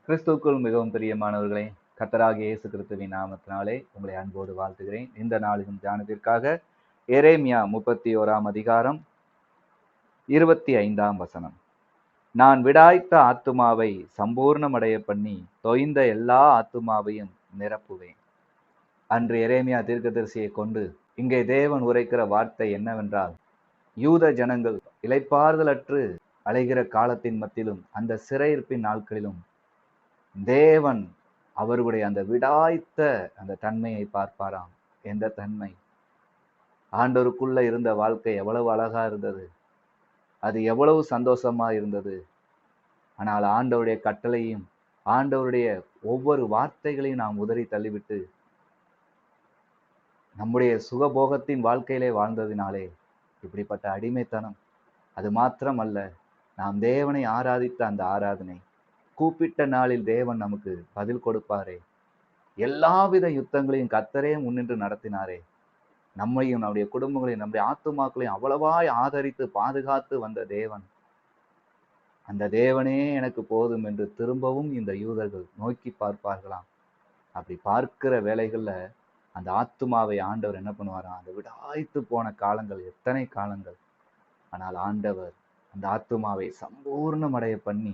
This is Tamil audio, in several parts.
கிறிஸ்துவுக்குள் மிகவும் பிரியமானவர்களே, கர்த்தராகிய இயேசு கிறிஸ்துவின் நாமத்தினாலே உங்களை அன்போடு வாழ்த்துகிறேன். இந்த நாளின் தியானத்திற்காக எரேமியா 31ஆம் அதிகாரம் 25ஆம் வசனம். நான் விடாய்த்த ஆத்துமாவை சம்பூர்ணமடைய பண்ணி தொய்ந்த எல்லா ஆத்துமாவையும் நிரப்புவேன். அன்று எரேமியா தீர்க்கதரிசியை கொண்டு இங்கே தேவன் உரைக்கிற வார்த்தை என்னவென்றால், யூத ஜனங்கள் இளைப்பாறுதலற்று அலைகிற காலத்தின் மத்தியிலும் அந்த சிறையிருப்பின் நாட்களிலும் தேவன் அவருடைய அந்த விடாய்த்த அந்த தன்மையை பார்ப்பாராம். எந்த தன்மை? ஆண்டவருக்குள்ள இருந்த வாழ்க்கை எவ்வளவு அழகா இருந்தது, அது எவ்வளவு சந்தோஷமா இருந்தது. ஆனால் ஆண்டவருடைய கட்டளையும் ஆண்டவருடைய ஒவ்வொரு வார்த்தைகளையும் நாம் உதறி தள்ளிவிட்டு நம்முடைய சுகபோகத்தின் வாழ்க்கையிலே வாழ்ந்ததினாலே இப்படிப்பட்ட அடிமைத்தனம். அது மாத்திரம் அல்ல, நாம் தேவனை ஆராதித்த அந்த ஆராதனை, கூப்பிட்ட நாளில் தேவன் நமக்கு பதில் கொடுப்பாரே, எல்லாவித யுத்தங்களையும் கர்த்தரே முன்னின்று நடத்தினாரே, நம்மையும் நம்முடைய குடும்பங்களையும் நம்முடைய ஆத்துமாக்களையும் அவ்வளவாய் ஆதரித்து பாதுகாத்து வந்த தேவன், அந்த தேவனே எனக்கு போதும் என்று திரும்பவும் இந்த யூதர்கள் நோக்கி பார்ப்பார்களாம். அப்படி பார்க்கிற வேளைகள்ல அந்த ஆத்துமாவை ஆண்டவர் என்ன பண்ணுவாராம்? அந்த விடாய்த்து போன காலங்கள் எத்தனை காலங்கள். ஆனால் ஆண்டவர் அந்த ஆத்துமாவை சம்பூர்ணம் அடைய பண்ணி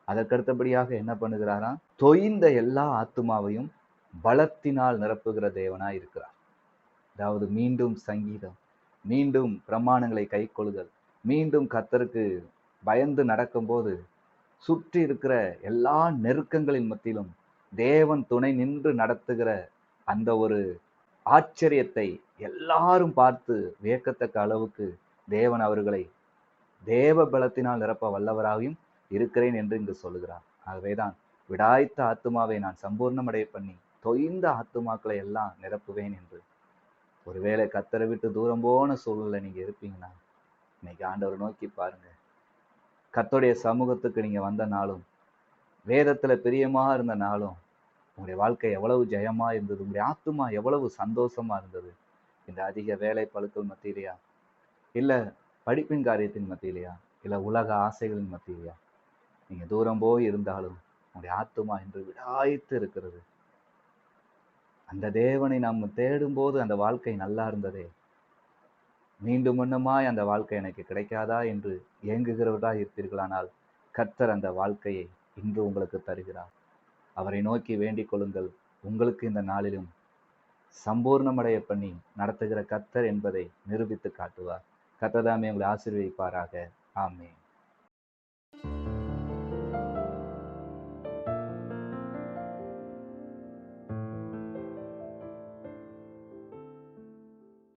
அதற்கடுத்தபடியாக என்ன பண்ணுகிறாராம்? தொய்ந்த எல்லா ஆத்துமாவையும் பலத்தினால் நிரப்புகிற தேவனாய் இருக்கிறார். அதாவது மீண்டும் சங்கீதம், மீண்டும் பிரமாணங்களை கைக்கொள்ளுதல், மீண்டும் கர்த்தருக்கு பயந்து நடக்கும்போது சுற்றி இருக்கிற எல்லா நெருக்கங்களின் மத்தியிலும் தேவன் துணை நின்று நடத்துகிற அந்த ஒரு ஆச்சரியத்தை எல்லாரும் பார்த்து வியக்கத்தக்க அளவுக்கு தேவன் அவர்களை தேவ பலத்தினால் நிரப்ப வல்லவராகவும் இருக்கிறேன் என்று இங்கு சொல்லுகிறார். ஆகவேதான் விடாய்த்த ஆத்துமாவை நான் சம்பூர்ணமடைய பண்ணி தொய்ந்த ஆத்துமாக்களை எல்லாம் நிரப்புவேன் என்று. ஒருவேளை கர்த்தரை விட்டு தூரம் போன சூழ்நிலை நீங்க இருப்பீங்கன்னா இன்னைக்கு ஆண்டவரை நோக்கி பாருங்க. கர்த்தருடைய சமூகத்துக்கு நீங்க வந்த நாளும், வேதத்துல பிரியமா இருந்த நாளும், உங்களுடைய வாழ்க்கை எவ்வளவு ஜெயமா இருந்தது, உங்களுடைய ஆத்துமா எவ்வளவு சந்தோஷமா இருந்தது. இந்த அதிக வேலை பழுக்கள் மத்தியிலையா, இல்ல படிப்பின் காரியத்தின் மத்தியிலையா, இல்ல உலக ஆசைகளின் மத்தியிலையா, நீங்க தூரம் போய் இருந்தாலும் உங்களுடைய ஆத்துமா என்று விடாய்த்து இருக்கிறது. அந்த தேவனை நாம் தேடும் போது அந்த வாழ்க்கை நல்லா இருந்ததே, மீண்டும் முன்னமாய் அந்த வாழ்க்கை எனக்கு கிடைக்காதா என்று ஏங்குகிறவர்களா இருப்பீர்களானால் கர்த்தர் அந்த வாழ்க்கையை இன்று உங்களுக்கு தருகிறார். அவரை நோக்கி வேண்டிக் கொள்ளுங்கள். உங்களுக்கு இந்த நாளிலும் சம்பூர்ணமடைய பண்ணி நடத்துகிற கர்த்தர் என்பதை நிரூபித்து காட்டுவார். கர்த்தர் தாமே உங்களை ஆசீர்வதிப்பாராக. ஆமென்.